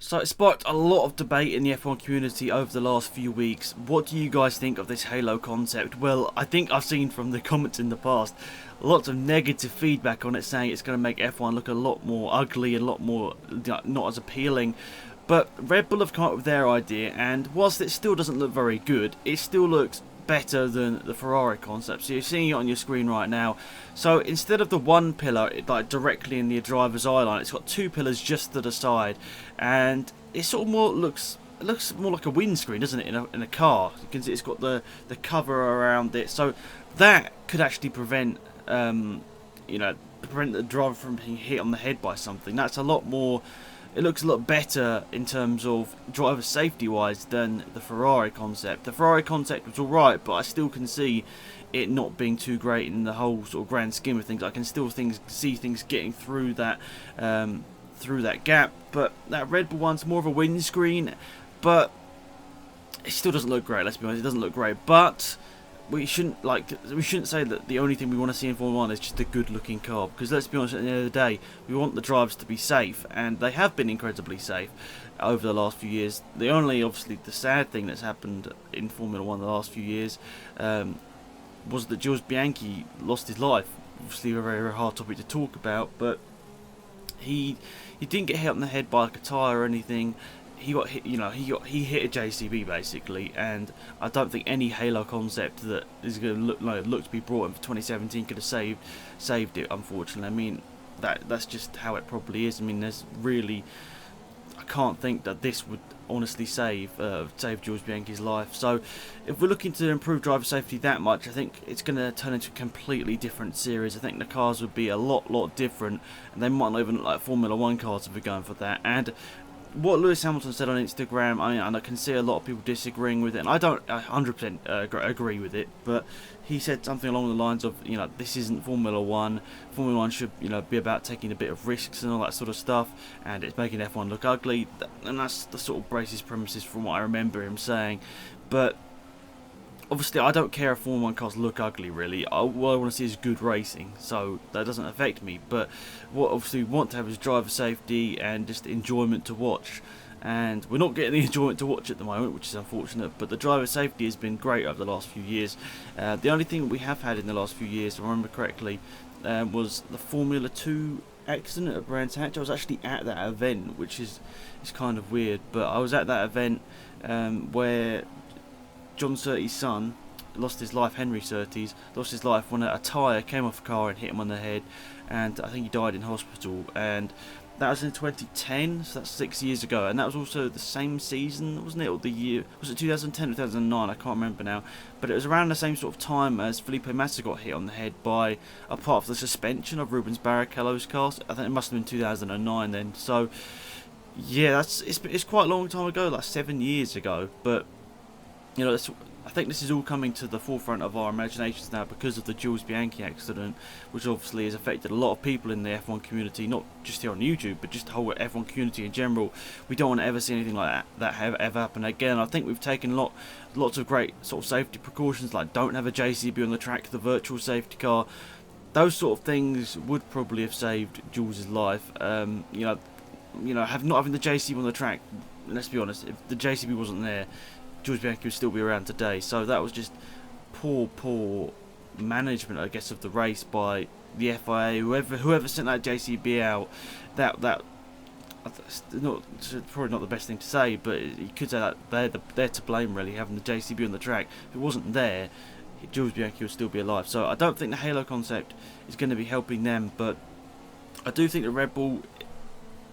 So it sparked a lot of debate in the F1 community over the last few weeks. What do you guys think of this Halo concept? Well, I think I've seen from the comments in the past lots of negative feedback on it, saying it's going to make F1 look a lot more ugly and a lot more not as appealing. But Red Bull have come up with their idea, and whilst it still doesn't look very good, it still looks better than the Ferrari concept. So you're seeing it on your screen right now. So instead of the one pillar like directly in the driver's eye line, it's got two pillars just to the side, and it sort of more looks. It looks more like a windscreen, doesn't it, in a car? You can see it's got the cover around it, so that could actually prevent prevent the driver from being hit on the head by something. That's a lot more. It looks a lot better in terms of driver safety wise than the Ferrari concept. The Ferrari concept was alright, but I still can see it not being too great in the whole sort of grand scheme of things. I can still see things getting through that gap. But that Red Bull one's more of a windscreen, but it still doesn't look great. Let's be honest, it doesn't look great. But we shouldn't say that the only thing we want to see in Formula 1 is just a good looking car, because let's be honest, at the end of the day we want the drivers to be safe, and they have been incredibly safe over the last few years. Obviously the sad thing that's happened in Formula 1 the last few years was that Jules Bianchi lost his life. Obviously a very, very hard topic to talk about, but he didn't get hit on the head by like a tyre or anything. He got hit, he hit a JCB basically, and I don't think any Halo concept that is going to look to be brought in for 2017 could have saved it. Unfortunately, I mean that's just how it probably is. I mean, I can't think that this would honestly save Jules Bianchi's life. So if we're looking to improve driver safety that much, I think it's going to turn into a completely different series. I think the cars would be a lot different, and they might not even look like Formula 1 cars if we're going for that. And what Lewis Hamilton said on Instagram, and I can see a lot of people disagreeing with it, and I don't 100% agree with it, but he said something along the lines of, this isn't Formula 1. Formula 1 should, be about taking a bit of risks and all that sort of stuff, and it's making F1 look ugly, and that's the sort of basis premises from what I remember him saying. But obviously, I don't care if Formula 1 cars look ugly, really. What I want to see is good racing, so that doesn't affect me. But what obviously we want to have is driver safety and just enjoyment to watch. And we're not getting the enjoyment to watch at the moment, which is unfortunate. But the driver safety has been great over the last few years. The only thing we have had in the last few years, if I remember correctly, was the Formula 2 accident at Brands Hatch. I was actually at that event, which is kind of weird. But I was at that event where John Surtees' son lost his life. Henry Surtees lost his life when a tyre came off a car and hit him on the head, and I think he died in hospital. And that was in 2010, so that's 6 years ago. And that was also the same season, wasn't it? Or the year, was it 2010 or 2009? I can't remember now. But it was around the same sort of time as Felipe Massa got hit on the head by a part of the suspension of Rubens Barrichello's car. I think it must have been 2009 then. So yeah, it's quite a long time ago, like 7 years ago. But I think this is all coming to the forefront of our imaginations now because of the Jules Bianchi accident, which obviously has affected a lot of people in the F1 community, not just here on YouTube, but just the whole F1 community in general. We don't want to ever see anything like that ever happen again. I think we've taken lots of great sort of safety precautions, like don't have a JCB on the track, the virtual safety car. Those sort of things would probably have saved Jules' life. Have not having the JCB on the track. Let's be honest, if the JCB wasn't there, Jules Bianchi would still be around today. So that was just poor management, I guess, of the race by the FIA. Whoever sent that JCB out, that probably not the best thing to say, but you could say that they're to blame, really, having the JCB on the track. If it wasn't there, Jules Bianchi would still be alive. So I don't think the Halo concept is going to be helping them, but I do think the Red Bull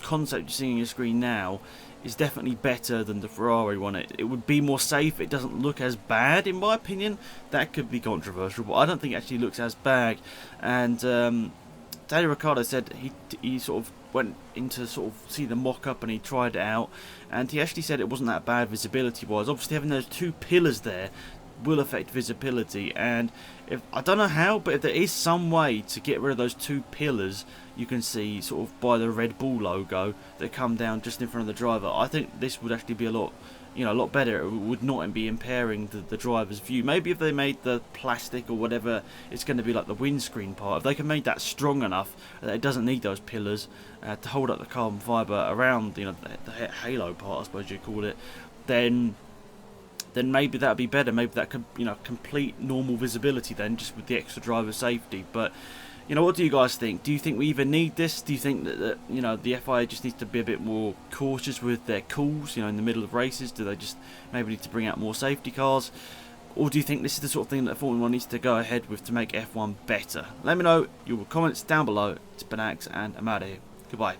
concept you're seeing on your screen now is definitely better than the Ferrari one. It would be more safe. It doesn't look as bad, in my opinion. That could be controversial, but I don't think it actually looks as bad. And Daniel Ricciardo said he sort of went in to sort of see the mock-up and he tried it out, and he actually said it wasn't that bad visibility-wise. Obviously, having those two pillars there will affect visibility. And if I don't know how, but if there is some way to get rid of those two pillars you can see sort of by the Red Bull logo that come down just in front of the driver, I think this would actually be a lot, you know, a lot better. It would not be impairing the driver's view. Maybe if they made the plastic or whatever it's going to be like the windscreen part, if they can make that strong enough that it doesn't need those pillars to hold up the carbon fibre around, you know, the halo part, I suppose you call it, then maybe that would be better. Maybe that could, you know, complete normal visibility then, just with the extra driver safety. But you know, what do you guys think? Do you think we even need this? Do you think that you know, the FIA just needs to be a bit more cautious with their calls, you know, in the middle of races? Do they just maybe need to bring out more safety cars? Or do you think this is the sort of thing that Formula 1 needs to go ahead with to make F1 better? Let me know your comments down below. It's Banax, and I'm out of here. Goodbye.